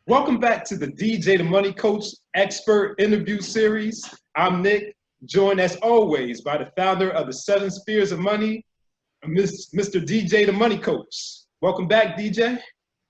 Welcome back to the DJ the Money Coach Expert Interview Series. I'm Nick, joined as always by the founder of the 7 Spheres of Money, Mr. DJ the Money Coach. Welcome back, DJ.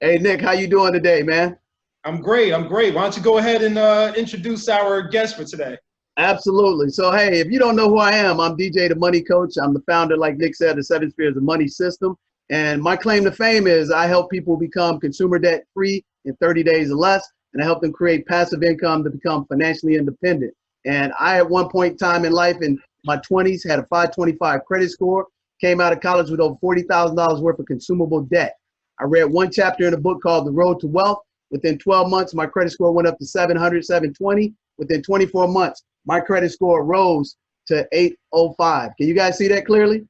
Hey, Nick, how you doing today, man? I'm great. Why don't you go ahead and introduce our guest for today? Absolutely. So, hey, if you don't know who I am, I'm DJ the Money Coach. I'm the founder, like Nick said, the 7 Spheres of Money system. And my claim to fame is I help people become consumer debt free in 30 days or less, and I help them create passive income to become financially independent. And I, at one point in time in life, in my 20s, had a 525 credit score, came out of college with over $40,000 worth of consumable debt. I read one chapter in a book called The Road to Wealth. Within 12 months, my credit score went up to 700, 720. Within 24 months, my credit score rose to 805. Can you guys see that clearly?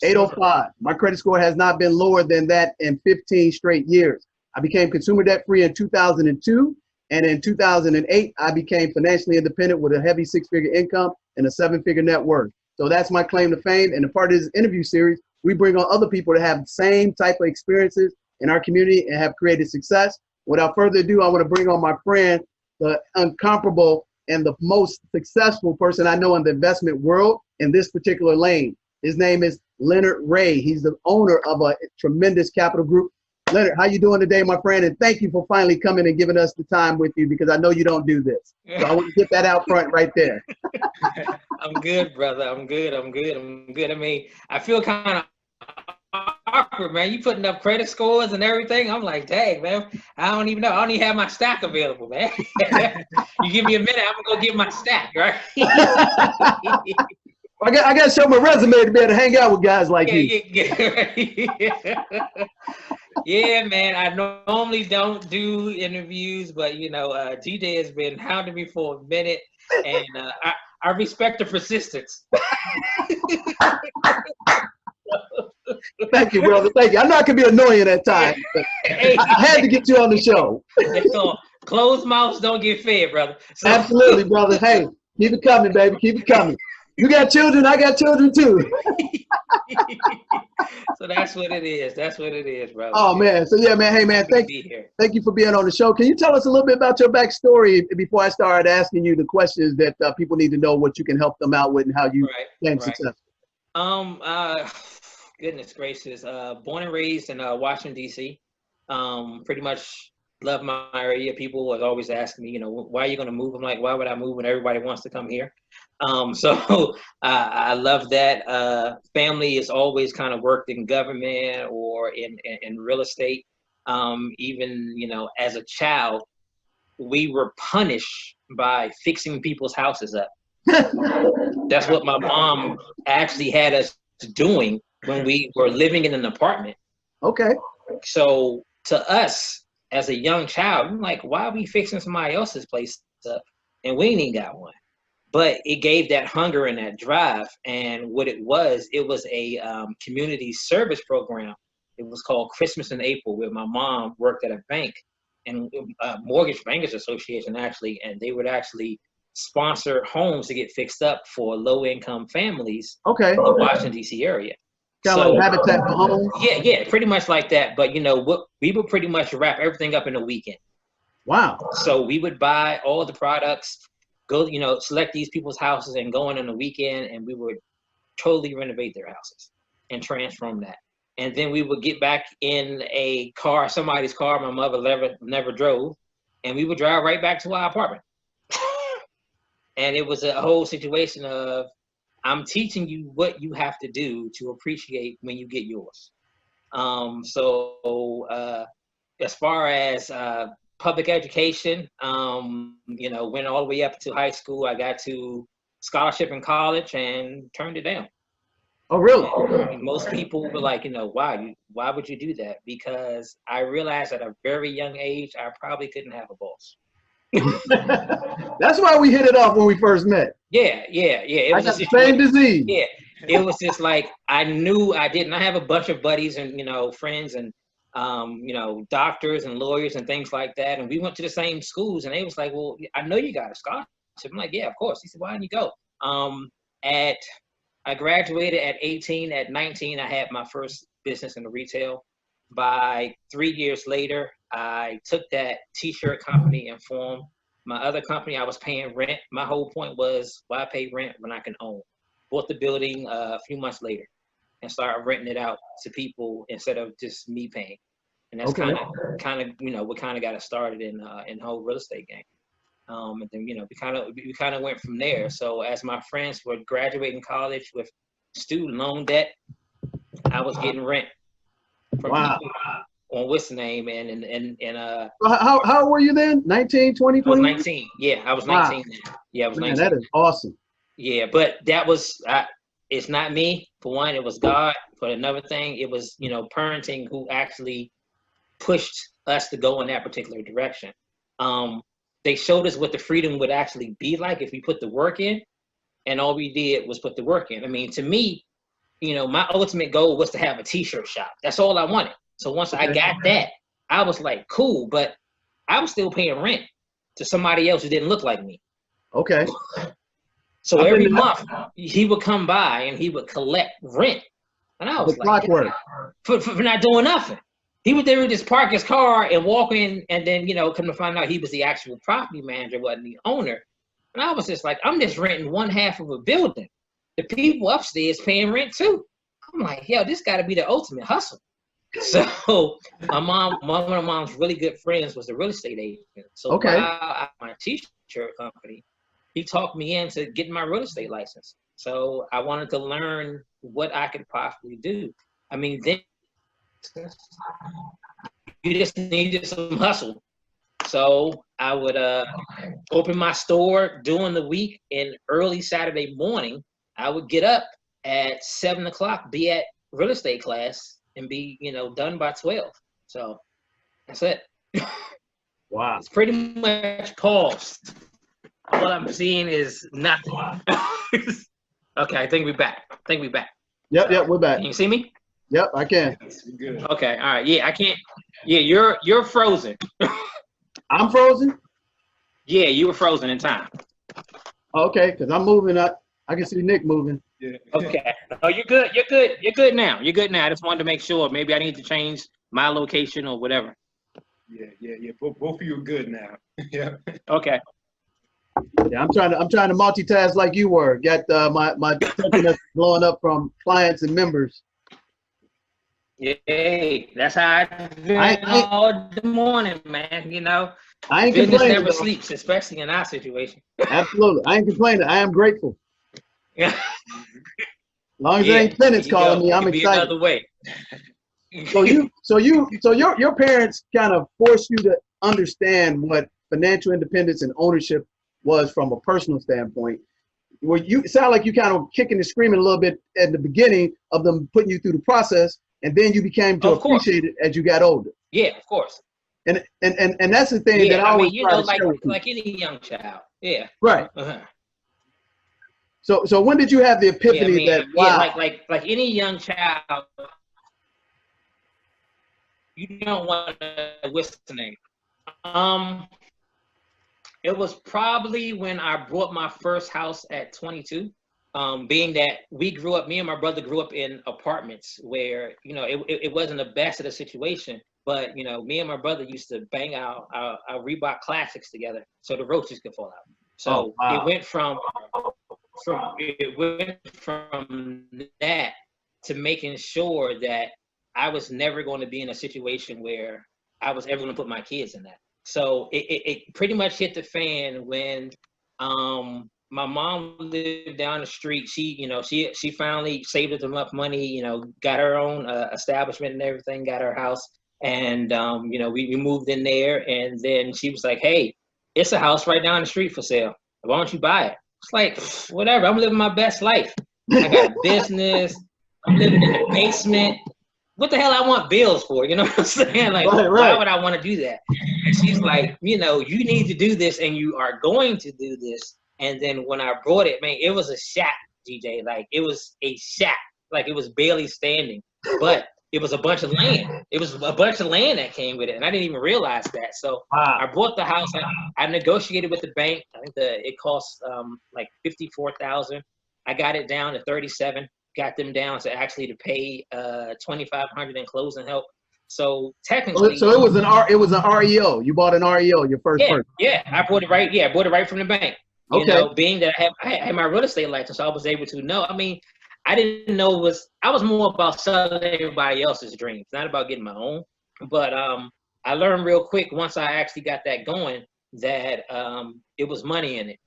805. My credit score has not been lower than that in 15 straight years. I became consumer debt free in 2002, and in 2008, I became financially independent with a heavy 6-figure income and a 7-figure net worth. So that's my claim to fame. And a part of this interview series, we bring on other people that have the same type of experiences in our community and have created success. Without further ado, I want to bring on my friend, the incomparable and the most successful person I know in the investment world in this particular lane. His name is Leonard Ray. He's the owner of a tremendous capital group. Leonard, how you doing today, my friend? And thank you for finally coming and giving us the time with you, because I know you don't do this. So I want to get that out front right there. I'm good, brother. I'm good. I mean, I feel kind of awkward, man. You putting up credit scores and everything. I'm like, dang, man. I don't even know. I don't even have my stack available, man. You give me a minute, I'm going to go get my stack, right? I got to show my resume to be able to hang out with guys like you. Yeah, man. I normally don't do interviews, but, you know, DJ has been hounding me for a minute, and I respect the persistence. Thank you, brother. Thank you. I know I can be annoying at times, but I had to get you on the show. So closed mouths don't get fed, brother. So, absolutely, brother. Hey, keep it coming, baby. Keep it coming. You got children, I got children too. So that's what it is. That's what it is, brother. Oh, man. So, yeah, man. Hey, man, thank you for being on the show. Can you tell us a little bit about your backstory before I start asking you the questions that people need to know, what you can help them out with and how you became successful? Goodness gracious. Born and raised in Washington, D.C. Pretty much love my area. People was always asking me, you know, why are you going to move? I'm like, why would I move when everybody wants to come here? So I love that. Family has always kind of worked in government or in real estate. Even, you know, as a child, we were punished by fixing people's houses up. That's what my mom actually had us doing when we were living in an apartment. Okay. So to us, as a young child, I'm like, why are we fixing somebody else's place up and we ain't even got one? But it gave that hunger and that drive. And what it was a community service program. It was called Christmas in April, where my mom worked at a bank, and Mortgage Bankers Association, actually, and they would actually sponsor homes to get fixed up for low-income families in the Washington, D.C. area. Kind of like Habitat for Homes? Yeah, pretty much like that. But, you know, we would pretty much wrap everything up in a weekend. Wow. So we would buy all the products, go, you know, select these people's houses and go in on the weekend, and we would totally renovate their houses and transform that. And then we would get back in a car, somebody's car my mother never drove, and we would drive right back to our apartment. And it was a whole situation of, I'm teaching you what you have to do to appreciate when you get yours. As far as public education, you know, went all the way up to high school. I got to scholarship in college and turned it down. Oh, really? And most people were like, you know, why would you do that? Because I realized at a very young age, I probably couldn't have a boss. That's why we hit it off when we first met. Yeah. It was I got the same disease. Yeah, it was just like, I knew I didn't. I have a bunch of buddies and, you know, friends and, you know, doctors and lawyers and things like that. And we went to the same schools, and they was like, well, I know you got a scholarship. I'm like, yeah, of course. He said, why didn't you go? I graduated at 18. At 19, I had my first business in the retail. by 3 years later, I took that t-shirt company and formed my other company. I was paying rent. My whole point was, why pay rent when I can own? Bought the building a few months later and started renting it out to people instead of just me paying. And that's kind of you know, what kind of got us started in the whole real estate game. And then, you know, we kind of went from there. So as my friends were graduating college with student loan debt, I was getting rent from people on what's the name, and how old were you then? 19, 20, 20? I was 19. Yeah, I was 19 then. Yeah, I was 19. That is awesome. Yeah, but that was it's not me. For one, it was God. For another thing, it was, you know, parenting who actually pushed us to go in that particular direction. They showed us what the freedom would actually be like if we put the work in, and all we did was put the work in. I mean, to me, you know, my ultimate goal was to have a t-shirt shop. That's all I wanted. So once I got that, I was like, cool, but I was still paying rent to somebody else who didn't look like me. Okay. So every month he would come by and he would collect rent. And I was like, for not doing nothing. They would just park his car and walk in, and then, you know, come to find out he was the actual property manager, wasn't the owner. And I was just like, I'm just renting one half of a building. The people upstairs paying rent too. I'm like, yo, this got to be the ultimate hustle. So one of my mom's really good friends was a real estate agent. So while I had my t-shirt company, he talked me into getting my real estate license. So I wanted to learn what I could possibly do. I mean, then you just needed some hustle. So I would open my store during the week, and early Saturday morning, I would get up at 7 o'clock, be at real estate class, and be, you know, done by 12. So that's it. Wow. It's pretty much paused. All I'm seeing is nothing. Okay, I think we're back. Yep, we're back. Can you see me? Yep, I can. Good. Okay, all right. Yeah, I can't. Yeah, you're frozen. I'm frozen? Yeah, you were frozen in time. Okay, because I'm moving up. I can see Nick moving. Yeah. Okay. Oh, you're good. You're good now. I just wanted to make sure. Maybe I need to change my location or whatever. Yeah. Both of you are good now. Yeah. Okay. Yeah, I'm trying to multitask like you were. Got my that's blowing up from clients and members. Yay, that's how I feel all the morning, man. You know, I ain't business complaining. never sleeps, especially in our situation. Absolutely, I ain't complaining. I am grateful. Yeah. As long as there ain't tenants calling me, I'm excited. Another way. So your parents kind of forced you to understand what financial independence and ownership was from a personal standpoint. Well, you sound like you kind of kicking and screaming a little bit at the beginning of them putting you through the process, and then you became to appreciate it as you got older. Yeah, of course. And that's the thing that I always try to share with people. Like any young child. Yeah. Right. Uh-huh. So when did you have the epiphany that wow? Yeah, like any young child, you don't want to what's the name? It was probably when I bought my first house at 22. Being that me and my brother grew up in apartments where, you know, it wasn't the best of the situation, but, you know, me and my brother used to bang our Reebok classics together so the roaches could fall out. So it went from that to making sure that I was never going to be in a situation where I was ever going to put my kids in that. So it pretty much hit the fan when my mom lived down the street. She finally saved up enough money, you know, got her own establishment and everything, got her house. And, you know, we moved in there, and then she was like, hey, it's a house right down the street for sale. Why don't you buy it? It's like, whatever, I'm living my best life. I got a business. I'm living in the basement. What the hell I want bills for? You know what I'm saying? Like, right. Why would I want to do that? And she's like, you know, you need to do this, and you are going to do this. And then when I brought it, man, it was a shack, DJ. Like, it was a shack. Like, it was barely standing. But it was a bunch of land. It was a bunch of land that came with it, and I didn't even realize that. So I bought the house. I negotiated with the bank. I think it cost like $54,000. I got it down to $37,000. Got them down to actually to pay $2,500 in closing help. So technically, so it was an REO. You bought an REO, your first purchase. Yeah, I bought it right. Yeah, I bought it right from the bank. You know, being that I had my real estate license, so I was able to know. I mean, I didn't know I was more about selling everybody else's dreams, not about getting my own. But I learned real quick once I actually got that going that it was money in it.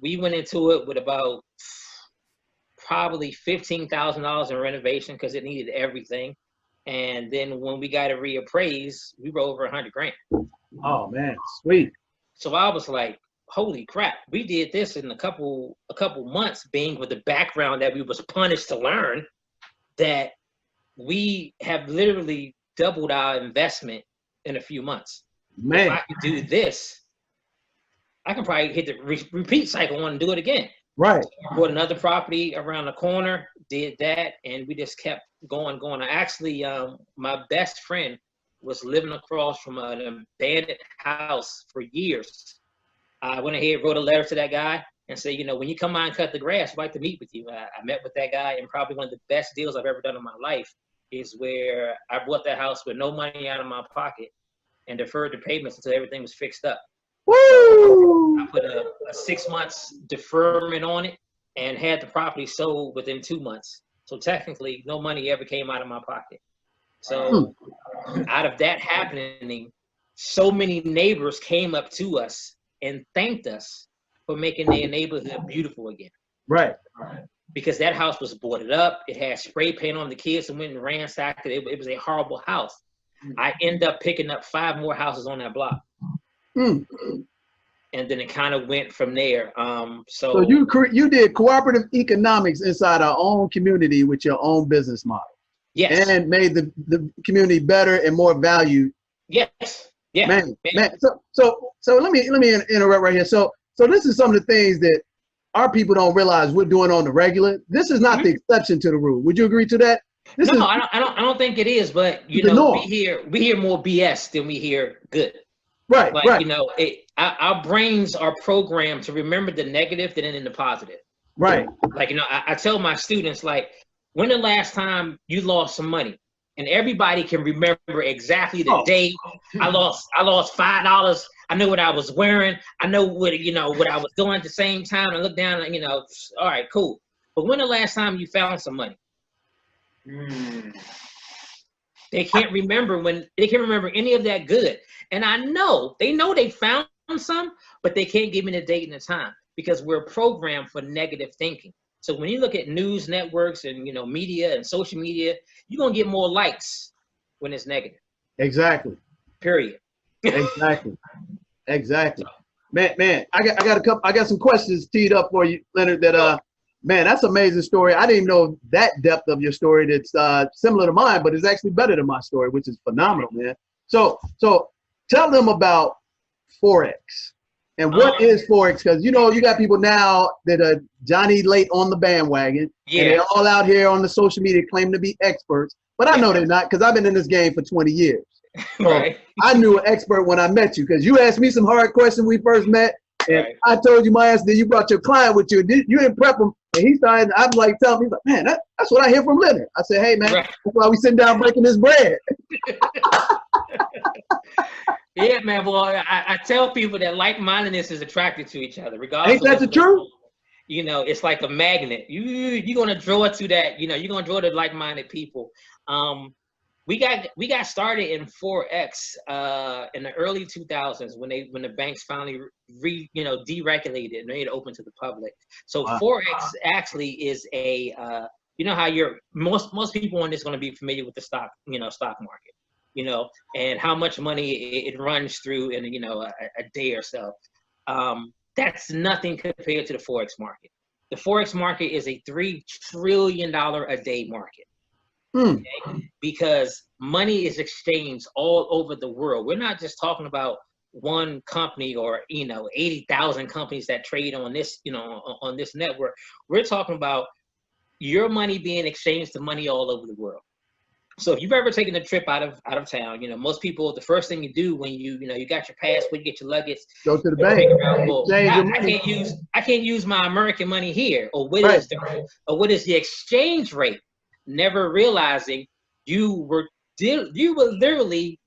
We went into it with about probably $15,000 in renovation because it needed everything. And then when we got it reappraised, we were over 100 grand. Oh man, sweet. So I was like, holy crap, we did this in a couple months, being with the background that we was punished to learn that we have literally doubled our investment in a few months. Man, if I could do this, I can probably hit the repeat cycle and do it again. Right. So I bought another property around the corner, did that, and we just kept going. I actually, my best friend was living across from an abandoned house for years. I went ahead, wrote a letter to that guy and said, you know, when you come by and cut the grass, I'd like to meet with you. I met with that guy, and probably one of the best deals I've ever done in my life is where I bought that house with no money out of my pocket and deferred the payments until everything was fixed up. Woo! I put a 6 months deferment on it and had the property sold within 2 months. So technically, no money ever came out of my pocket. So out of that happening, so many neighbors came up to us and thanked us for making their neighborhood beautiful again. Right. Because that house was boarded up. It had spray paint on the kids and went and ransacked it. It was a horrible house. I ended up picking up 5 more houses on that block. And then it kind of went from there. So you did cooperative economics inside our own community with your own business model. Yes. And made the community better and more valued. Yes. Yeah. Man. So let me interrupt right here. So this is some of the things that our people don't realize we're doing on the regular. This is not the exception to the rule. Would you agree to that? I don't think it is. But you know, we hear more BS than we hear good. Right. Like, you know, our brains are programmed to remember the negative than in the positive. Right. Like, you know, I tell my students, like, when the last time you lost some money? And everybody can remember exactly the day I lost $5. I know what I was wearing. I know what I was doing at the same time. I look down and, you know, all right, cool. But when the last time you found some money? They can't remember any of that good. And I know they found some, but they can't give me the date and the time because we're programmed for negative thinking. So when you look at news networks and, you know, media and social media, you're going to get more likes when it's negative. Exactly. Period. Exactly. Man, I got some questions teed up for you, Leonard, that man, that's an amazing story. I didn't even know that depth of your story that's similar to mine, but it's actually better than my story, which is phenomenal, man. So tell them about Forex. And what is Forex? Because, you know, you got people now that are Johnny late on the bandwagon. Yeah. And they're all out here on the social media claiming to be experts. But I know they're not because I've been in this game for 20 years. So right. I knew an expert when I met you because you asked me some hard questions when we first met. And I told you my answer. Then you brought your client with you. You didn't prep him. And he started, I'm like telling me, he's like, man, that's what I hear from Leonard. I said, hey, man, that's why we sitting down breaking this bread. Yeah, man. Well, I tell people that like-mindedness is attracted to each other, regardless. Ain't that the truth? You know, it's like a magnet. You're gonna draw to that. You know, you're gonna draw to like-minded people. We got started in Forex in the early 2000s when the banks finally deregulated and made it open to the public. So Forex actually is a you know how most people on this going to be familiar with the stock market. You know, and how much money it runs through in, you know, a day or so. That's nothing compared to the Forex market. The Forex market is a $3 trillion a day market. Okay? Because money is exchanged all over the world. We're not just talking about one company or, you know, 80,000 companies that trade on this, you know, on this network. We're talking about your money being exchanged to money all over the world. So if you've ever taken a trip out of town, you know, most people, the first thing you do when you got your passport, you get your luggage, go to the bank. Well, I can't use my American money here, or what is the exchange rate? Never realizing you were you were literally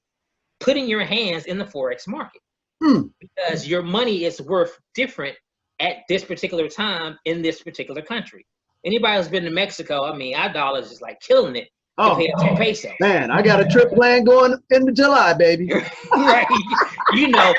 putting your hands in the Forex market because your money is worth different at this particular time in this particular country. Anybody who's been to Mexico, I mean, our dollars is like killing it compared to peso. Man, I got a trip plan going into July, baby. Right. You know,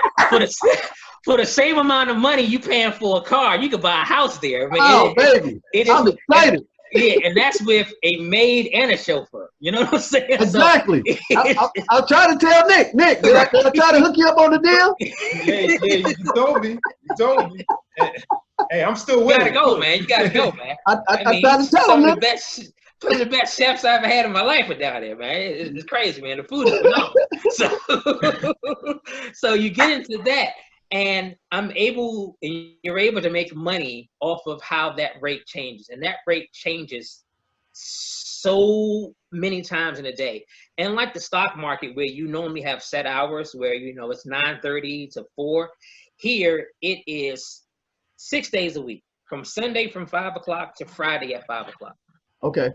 for the same amount of money you paying for a car, you could buy a house there. I mean, baby. I'm excited. Yeah, and that's with a maid and a chauffeur. You know what I'm saying? Exactly. So, I'll try to tell Nick. Nick, did I try to hook you up on the deal? Yeah, you told me. You told me. Hey, I'm still with you. You gotta go, man. I tried to tell him. Some of the best chefs I ever had in my life are down there, man. It's crazy, man. The food is phenomenal. So you get into that, and you're able to make money off of how that rate changes, and that rate changes so many times in a day. And like the stock market, where you normally have set hours, where it's 9:30 to 4, here it is 6 days a week, from Sunday from 5 o'clock to Friday at 5 o'clock. Okay.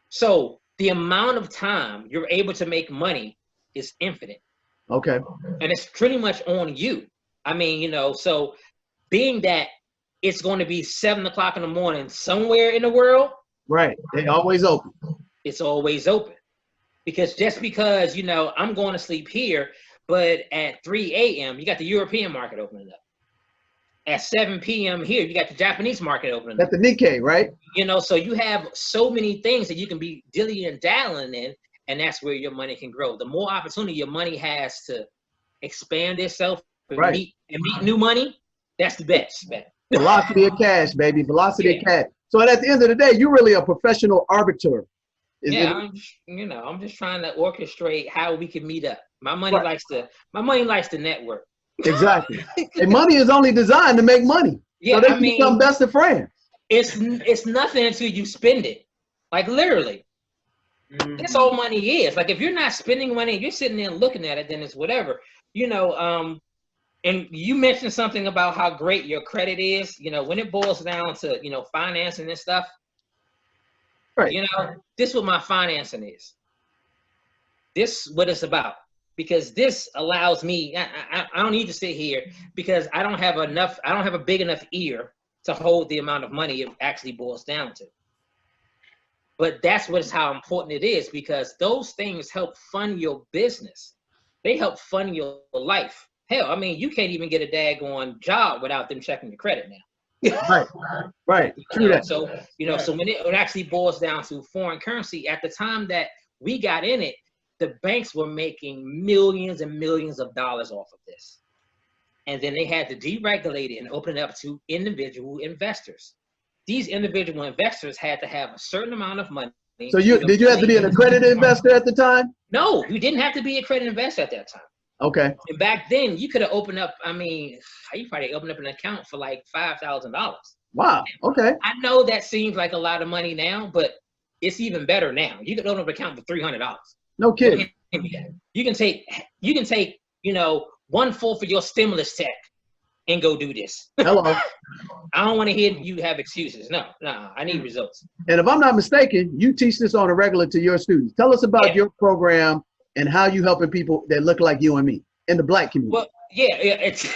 So the amount of time you're able to make money is infinite. Okay. And it's pretty much on you. I mean, so being that it's going to be 7 o'clock in the morning somewhere in the world. Right. They always open. It's always open. Because just because, I'm going to sleep here, but at 3 a.m., you got the European market opening up. At 7 p.m. here, you got the Japanese market opening up. That's the Nikkei, right? So you have so many things that you can be dilly and dallying in, and that's where your money can grow. The more opportunity your money has to expand itself and meet new money, that's the best. Velocity of cash, baby. Velocity of cash. So at the end of the day, you're really a professional arbiter. I'm just trying to orchestrate how we can meet up. My money likes to network. Exactly. And money is only designed to make money. Yeah, so they become best of friends. It's nothing until you spend it. Like literally. That's all money is. Like if you're not spending money, you're sitting there looking at it, then it's whatever. And you mentioned something about how great your credit is. When it boils down to financing and stuff. Right. This is what my financing is. This is what it's about. Because this allows me, I don't need to sit here because I don't have a big enough ear to hold the amount of money it actually boils down to. But that's how important it is, because those things help fund your business. They help fund your life. Hell, I mean, you can't even get a daggone job without them checking your credit now. Right. True that. So, so when it actually boils down to foreign currency, at the time that we got in it, the banks were making millions and millions of dollars off of this. And then they had to deregulate it and open it up to individual investors. These individual investors had to have a certain amount of money. So did you have to be an accredited investor at the time? No, you didn't have to be an accredited investor at that time. Okay. And back then you could have opened up, you probably opened up an account for like $5,000. Wow. Okay. I know that seems like a lot of money now, but it's even better now. You could open up an account for $300. No kidding. You can take 1/4 of your stimulus check and go do this. Hello. I don't want to hear you have excuses. No, I need results. And if I'm not mistaken, you teach this on a regular to your students. Tell us about your program and how you helping people that look like you and me in the Black community. Well, it's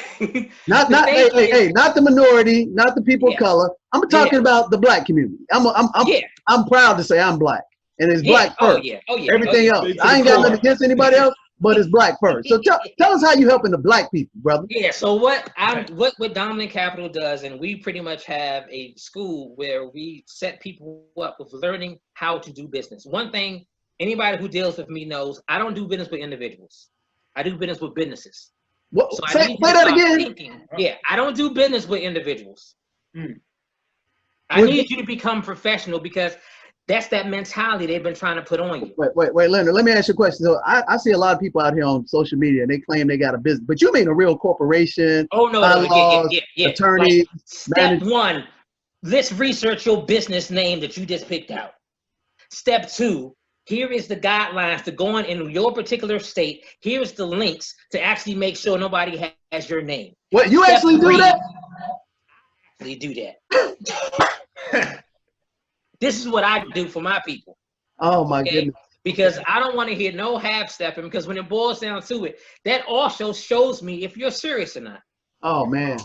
not the minority, not the people of color. I'm talking about the Black community. I'm proud to say I'm Black. And it's Black first. Everything else. I ain't got nothing against anybody else, but it's Black first. So tell us how you helping the Black people, brother. Yeah. So what Domlen Capital does, and we pretty much have a school where we set people up with learning how to do business. One thing anybody who deals with me knows, I don't do business with individuals. I do business with businesses. What? So say that again. I don't do business with individuals. I need you to become professional, because that's that mentality they've been trying to put on you. Wait, Leonard, let me ask you a question. So I see a lot of people out here on social media, and they claim they got a business, but you mean a real corporation? Oh, no, attorney. Like, step 1, let's research your business name that you just picked out. Step 2, here is the guidelines to go on in your particular state. Here's the links to actually make sure nobody has your name. What, you actually do that? I actually do that. This is what I do for my people. Oh my goodness. because I don't want to hear no half-stepping, because when it boils down to it, that also shows me if you're serious or not. Oh, man.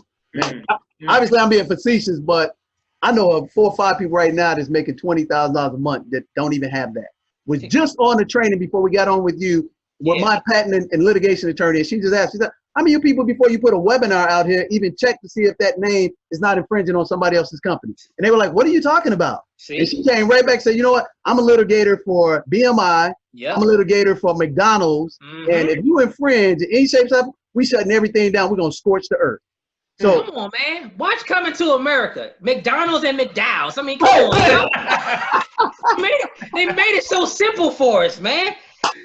Obviously, I'm being facetious, but I know of 4 or 5 people right now that's making $20,000 a month that don't even have that. Was just on the training before we got on with you with my patent and litigation attorney. And she just asked, she said, how many people before you put a webinar out here even check to see if that name is not infringing on somebody else's company? And they were like, what are you talking about? See? And she came right back and said, you know what? I'm a litigator for BMI. I'm a litigator for McDonald's. And if you infringe in any shape, we shutting everything down. We're going to scorch the earth. So, come on, man. Watch Coming to America. McDonald's and McDowell's. I mean, come on. They made it so simple for us, man.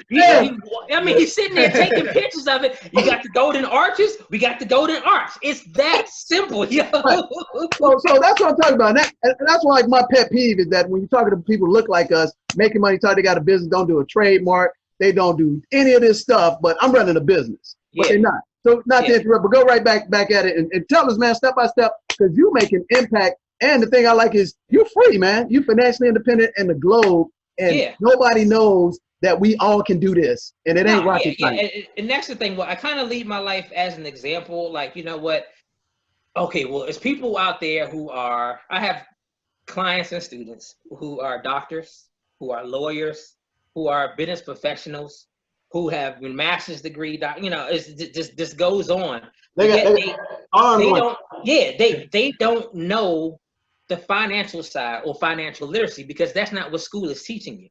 He's sitting there taking pictures of it. You got the golden arches. We got the golden arch. It's that simple, yo. Right. So that's what I'm talking about. And that's why my pet peeve is that when you're talking to people who look like us, making money, talk they got a business, don't do a trademark, they don't do any of this stuff, but I'm running a business. But they're not. So not to interrupt, but go right back at it and tell us, man, step by step, because you make an impact. And the thing I like is you're free, man. You're financially independent in the globe, and nobody knows that we all can do this, and it ain't rocket science. And that's the thing. Well, I kind of lead my life as an example. Like, you know what? Okay, well, it's people out there who are, I have clients and students who are doctors, who are lawyers, who are business professionals, who have been master's degree, you know, it just goes on. They don't know the financial side or financial literacy, because that's not what school is teaching you.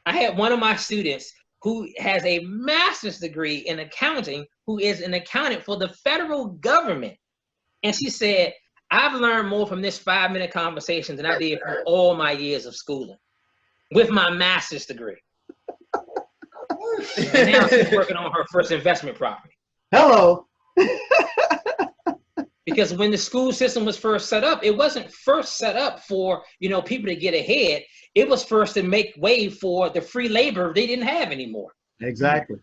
I had one of my students who has a master's degree in accounting, who is an accountant for the federal government. And she said, I've learned more from this 5-minute conversation than I did from all my years of schooling with my master's degree. And now she's working on her first investment property. Hello. Because when the school system was first set up, it wasn't first set up for, you know, people to get ahead. It was first to make way for the free labor they didn't have anymore. Exactly.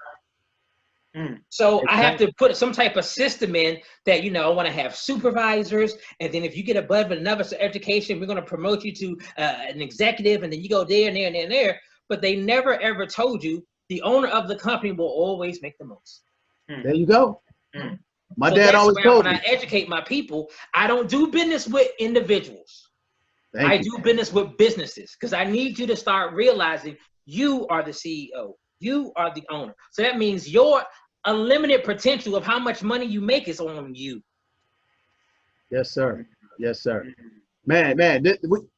So I have to put some type of system in that, you know, I want to have supervisors. And then if you get above another education, we're going to promote you to an executive. And then you go there and there and there and there. But they never, ever told you the owner of the company will always make the most. There you go. My dad always told me. When I educate my people, I don't do business with individuals. I do business with businesses, because I need you to start realizing you are the CEO. You are the owner. So that means your unlimited potential of how much money you make is on you. Yes, sir. Yes, sir. Man,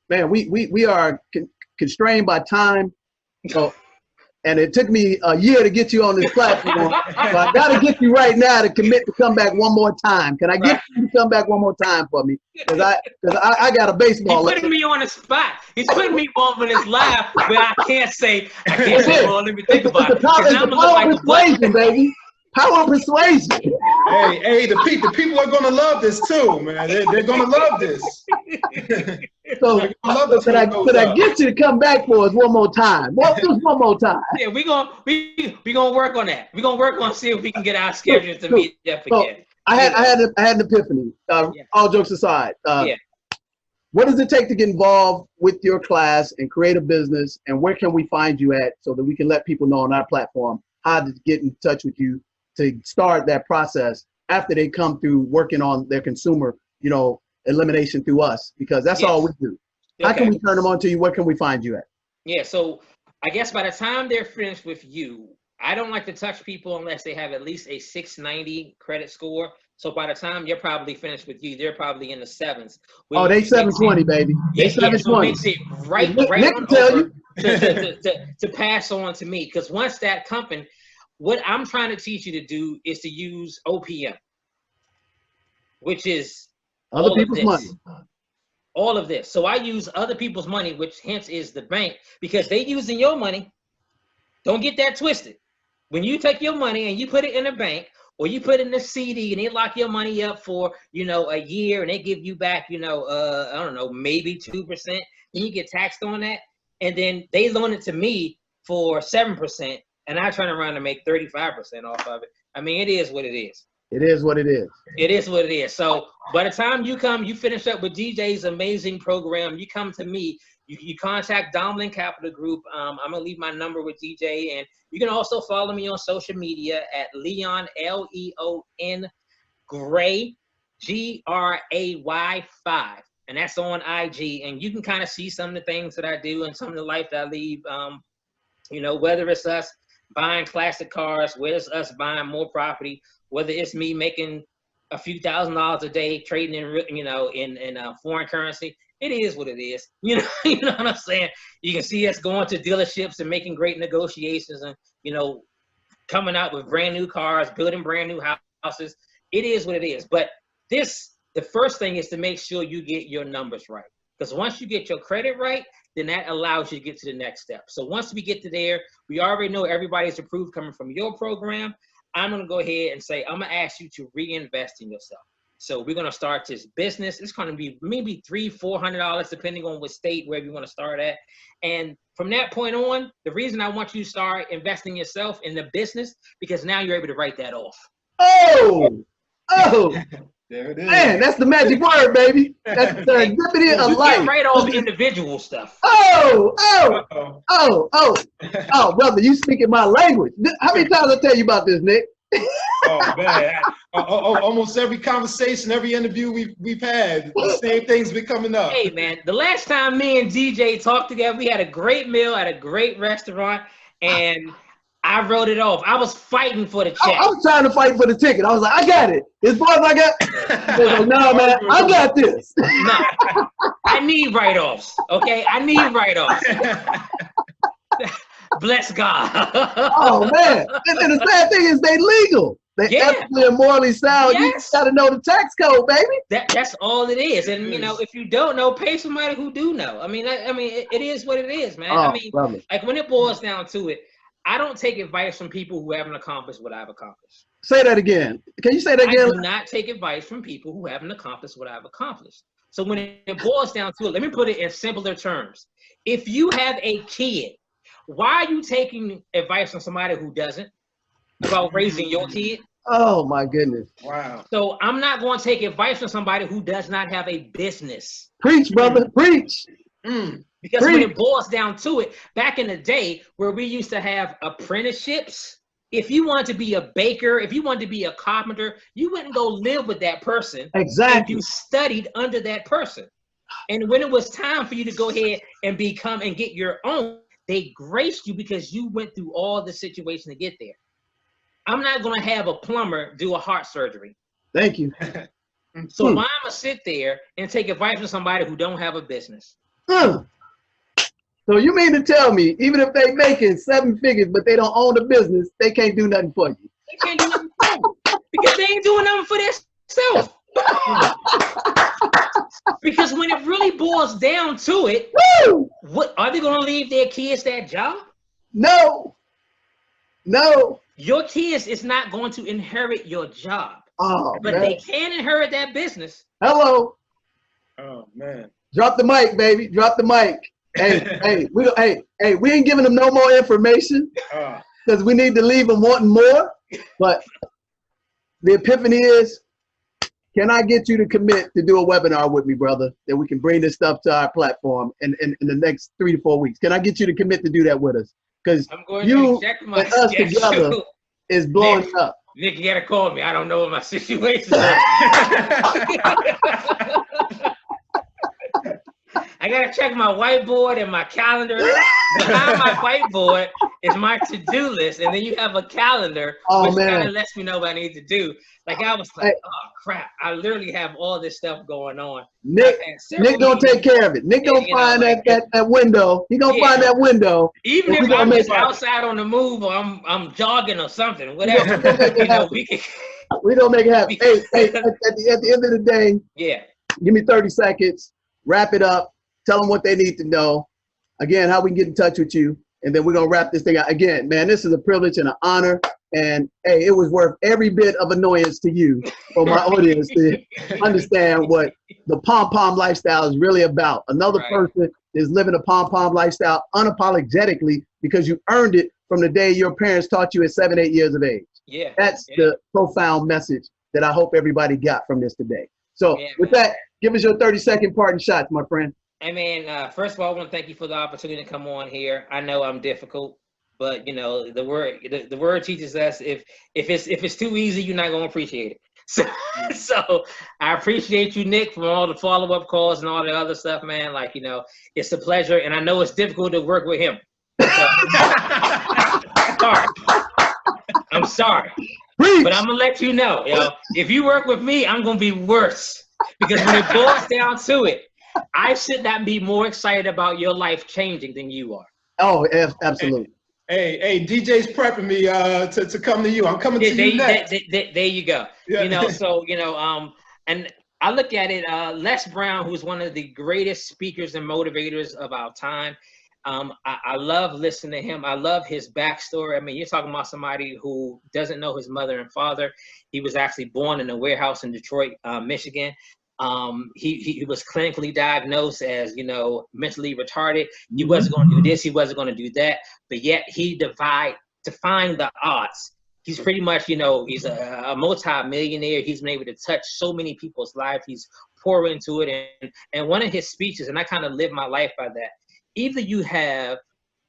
we are constrained by time. So, and it took me a year to get you on this platform. So I got to get you right now to commit to come back one more time. Can I get you to come back one more time for me? Because I got a baseball. He's putting me on the spot. He's putting me on his live where I can't say, well, let me think about it. It's power of persuasion, baby. Power of persuasion. Hey, the people are going to love this too, man. They're going to love this. So could I get you to come back for us one more time? Just one more time. Yeah, we gonna work on that. We're gonna work on see if we can get our schedules to meet up again. I had an epiphany. All jokes aside, what does it take to get involved with your class and create a business, and where can we find you at so that we can let people know on our platform how to get in touch with you to start that process after they come through working on their consumer, you know, elimination through us, because that's all we do. How can we turn them on to you? Where can we find you at? Yeah, so I guess by the time they're finished with you, I don't like to touch people unless they have at least a 690 credit score. So by the time you're probably finished with you, they're probably in the 7s. Oh, they 720, baby. They 720. So it makes it right on over to pass on to me. Because once that company, what I'm trying to teach you to do is to use OPM, which is other people's money. All of this. So I use other people's money, which hence is the bank, because they using your money. Don't get that twisted. When you take your money and you put it in a bank, or you put it in a CD and they lock your money up for, you know, a year, and they give you back, you know, I don't know, maybe 2%, then you get taxed on that. And then they loan it to me for 7%, and I turn around and make 35% off of it. I mean, it is what it is. It is what it is. It is what it is. So by the time you come, you finish up with DJ's amazing program, you come to me, you contact Domlen Capital Group. I'm gonna leave my number with DJ, and you can also follow me on social media at Leon Leon Gray GRAY5, and that's on IG. And you can kind of see some of the things that I do and some of the life that I lead. You know, whether it's us buying classic cars, whether it's us buying more property, whether it's me making a few $1,000s a day trading in, you know, in foreign currency. It is what it is. You know, you know what I'm saying? You can see us going to dealerships and making great negotiations and, you know, coming out with brand new cars, building brand new houses. It is what it is. But the first thing is to make sure you get your numbers right. Because once you get your credit right, then that allows you to get to the next step. So once we get to there, we already know everybody's approved coming from your program. I'm going to go ahead and say, I'm going to ask you to reinvest in yourself. So we're going to start this business. It's going to be maybe $300-400, depending on what state, wherever you want to start at. And from that point on, the reason I want you to start investing yourself in the business, because now you're able to write that off. Oh, There it is. man, that's the magic word, baby. That's the serendipity of life. You can write off individual stuff. Oh, Uh-oh. brother, you speaking my language. How many times I tell you about this, Nick? Oh man, almost every conversation, every interview we've had, the same thing's been coming up. Hey man, the last time me and DJ talked together, we had a great meal at a great restaurant, and I wrote it off. I was fighting for the check. I was trying to fight for the ticket. I was like, I got it. This boys, I got. He was like, no, man, I got this. No, I need write-offs. Okay, I need write-offs. Bless God. Oh man, and the sad thing is they legal. They ethically and morally sound. Yes. You just gotta know the tax code, baby. That's all it is. And you know, if you don't know, pay somebody who do know. I mean, it is what it is, man. I mean, brother. like when it boils down to it, I don't take advice from people who haven't accomplished what I've accomplished. Say that again. Can you say that again? I do not take advice from people who haven't accomplished what I've accomplished. So when it boils down to it, let me put it in simpler terms. If you have a kid, why are you taking advice from somebody who doesn't about raising your kid? Oh my goodness. Wow. So I'm not going to take advice from somebody who does not have a business. Preach, brother, preach. Because when it boils down to it, back in the day where we used to have apprenticeships, if you wanted to be a baker, if you wanted to be a carpenter, you wouldn't go live with that person. Exactly. You studied under that person. And when it was time for you to go ahead and become and get your own, they graced you because you went through all the situation to get there. I'm not going to have a plumber do a heart surgery. Thank you. So why am I sit there and take advice from somebody who don't have a business? So you mean to tell me, even if they making 7 figures, but they don't own a business, they can't do nothing for you? They can't do nothing for you because they ain't doing nothing for themselves. Because when it really boils down to it, what are they going to leave their kids that job? No. Your kids is not going to inherit your job. Oh, but man. they can inherit that business. Hello. Oh man. Drop the mic, baby. Drop the mic. Hey, we ain't giving them no more information because we need to leave them wanting more. But the epiphany is, can I get you to commit to do a webinar with me, brother, that we can bring this stuff to our platform in the next 3 to 4 weeks? Can I get you to commit to do that with us? Because you and us together is blowing up. Nick, you gotta call me. I don't know what my situation is. I gotta check my whiteboard and my calendar. Behind my whiteboard is my to-do list, and then you have a calendar, which kind of lets me know what I need to do. Like I was like, oh crap! I literally have all this stuff going on. Nick gonna take care of it. Nick gonna find that window. He gonna find that window. Even if I'm just outside on the move, or I'm jogging or something, whatever. We gonna make it happen. Hey, at the end of the day, give me 30 seconds. Wrap it up. Tell them what they need to know. Again, how we can get in touch with you. And then we're going to wrap this thing out. Again, man, this is a privilege and an honor. And, hey, it was worth every bit of annoyance to you for my audience to understand what the pom-pom lifestyle is really about. Another person is living a pom-pom lifestyle unapologetically because you earned it from the day your parents taught you at 7, 8 years of age. That's the profound message that I hope everybody got from this today. So with that, give us your 30-second parting shots, my friend. Hey man, first of all, I want to thank you for the opportunity to come on here. I know I'm difficult, but you know the word teaches us if it's too easy, you're not gonna appreciate it. So I appreciate you, Nick, for all the follow-up calls and all the other stuff, man. Like, you know, it's a pleasure, and I know it's difficult to work with him. So, sorry. I'm sorry. But I'm gonna let you know, if you work with me, I'm gonna be worse. Because when it boils down to it, I should not be more excited about your life changing than you are. Oh, absolutely. Hey, DJ's prepping me to come to you. I'm coming to you next. There you go. Yeah. You know, so, you know, and I look at it, Les Brown, who's one of the greatest speakers and motivators of our time. I love listening to him. I love his backstory. I mean, you're talking about somebody who doesn't know his mother and father. He was actually born in a warehouse in Detroit, Michigan. He was clinically diagnosed as, you know, mentally retarded. He wasn't going to do this. He wasn't going to do that. But yet he defined the odds. He's pretty much, you know, he's a multi-millionaire. He's been able to touch so many people's lives. He's poured into it. And one of his speeches, and I kind of live my life by that, either you have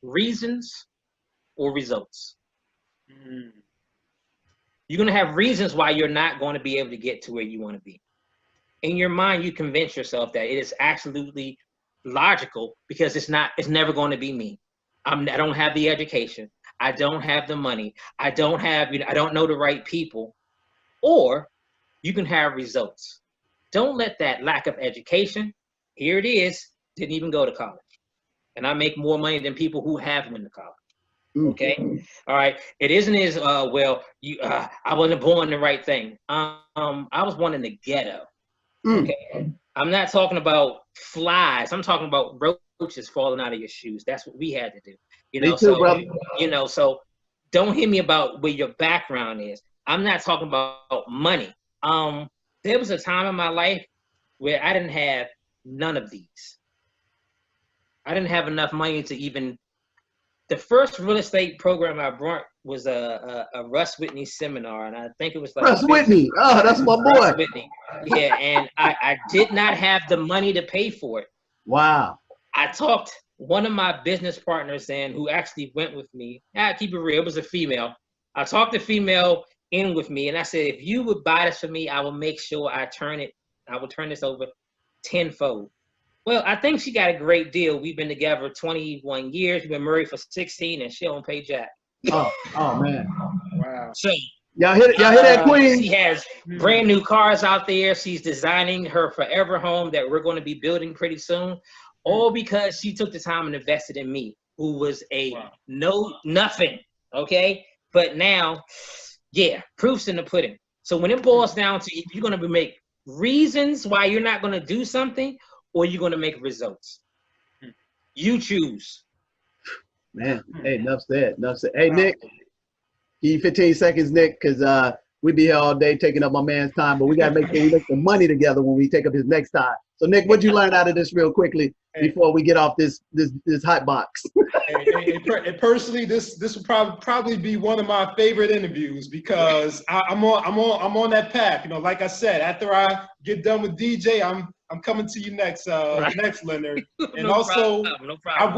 reasons or results. You're going to have reasons why you're not going to be able to get to where you want to be. In your mind, you convince yourself that it is absolutely logical because it's never going to be me. I don't have the education. I don't have the money. I don't know the right people. Or you can have results. Don't let that lack of education, here it is, didn't even go to college. And I make more money than people who have went to college. Okay. All right. It isn't as well. I wasn't born the right thing. I was born in the ghetto. Okay. I'm not talking about flies. I'm talking about roaches falling out of your shoes. That's what we had to do. You know. So you know. So don't hit me about where your background is. I'm not talking about money. There was a time in my life where I didn't have none of these. I didn't have enough money to even. The first real estate program I brought was a Russ Whitney seminar, and I think it was like Russ Whitney. Oh, that's my boy. Russ Whitney. Yeah, and I did not have the money to pay for it. Wow. I talked one of my business partners in who actually went with me. I keep it real. It was a female. I talked the female in with me, and I said, if you would buy this for me, I will make sure I will turn this over tenfold. Well, I think she got a great deal. We've been together 21 years. We've been married for 16, and she don't pay jack. Oh man. Wow. So y'all hear that, Queen? She has brand new cars out there. She's designing her forever home that we're going to be building pretty soon. All because she took the time and invested in me, who was a nothing. Okay. But now, yeah, proof's in the pudding. So when it boils down to you're going to make reasons why you're not going to do something, or you're going to make results. You choose. Man, hey, enough said. Hey, Nick, give you 15 seconds, Nick, because we be here all day taking up my man's time, but we got to make sure we make some money together when we take up his next time. So, Nick, what'd you learn out of this real quickly before we get off this hot box? And personally, this will probably be one of my favorite interviews because I'm on that path. You know, like I said, after I get done with DJ, I'm coming to you next, next Leonard. And no also, problem. No problem.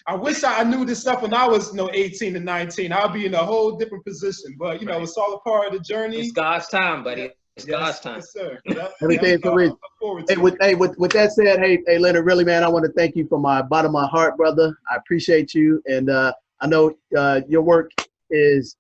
I wish I knew this stuff when I was 18 and 19. I'll be in a whole different position. But it's all a part of the journey. It's God's time, buddy. It's God's time. Yes, sir. Everything's for reason. With that said, hey, Leonard, really, man, I want to thank you from my bottom of my heart, brother. I appreciate you, and I know your work is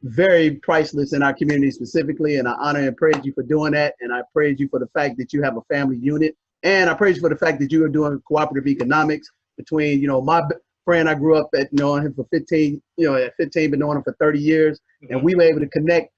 very priceless in our community specifically, and I honor and praise you for doing that, and I praise you for the fact that you have a family unit, and I praise you for the fact that you are doing cooperative economics between, my friend I grew up at, knowing him for 15, at 15, been knowing him for 30 years, and we were able to connect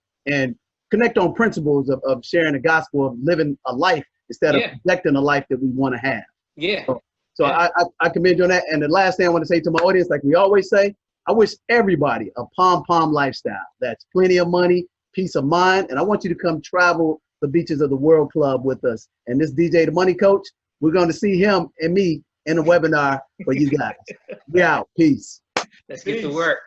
on principles of sharing the gospel, of living a life instead of projecting a life that we want to have. Yeah. So I commend you on that. And the last thing I want to say to my audience, like we always say, I wish everybody a pom-pom lifestyle. That's plenty of money, peace of mind. And I want you to come travel the beaches of the World Club with us. And this DJ, the Money Coach, we're going to see him and me in a webinar for you guys. We out. Peace. Let's get to work.